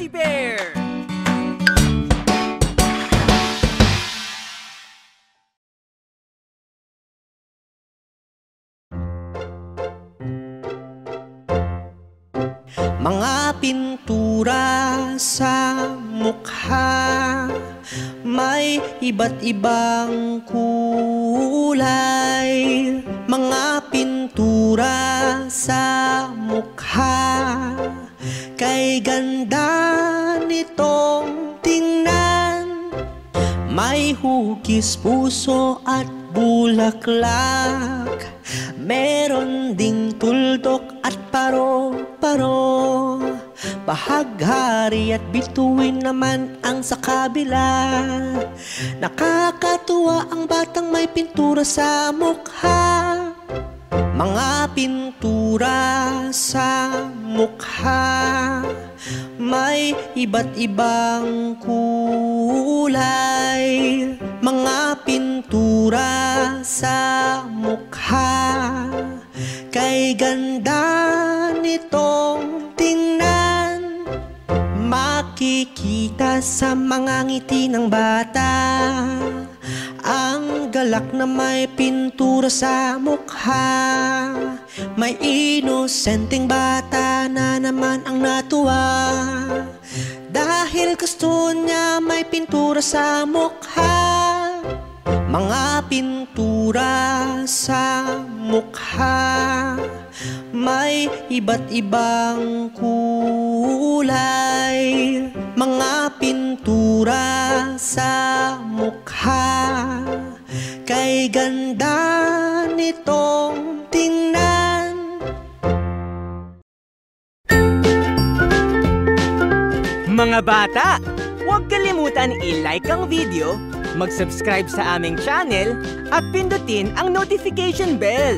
Fuzzy Bear! Mga pintura sa mukha, may iba't ibang kulay. Mga pintura sa mukha, kay ganda nitong tingnan. May hugis, puso at bulaklak, meron ding tuldok at paro-paro. Bahaghari at bituin naman ang sa kabila. Nakakatuwa ang batang may pintura sa mukha. Mga pintura sa mukha, may iba't ibang kulay. Mga pintura sa mukha, kay ganda nitong tingnan. Makikita sa mga ngiti ng bata ang galak na may pintura sa mukha. May inosenteng bata na naman ang natuwa, dahil gusto niya may pintura sa mukha. Mga pintura sa mukha, may iba't ibang kulay. Mga pintura sa mukha, kay ganda nitong tingnan. Mga bata, huwag kalimutan i-like ang video, mag-subscribe sa aming channel, at pindutin ang notification bell.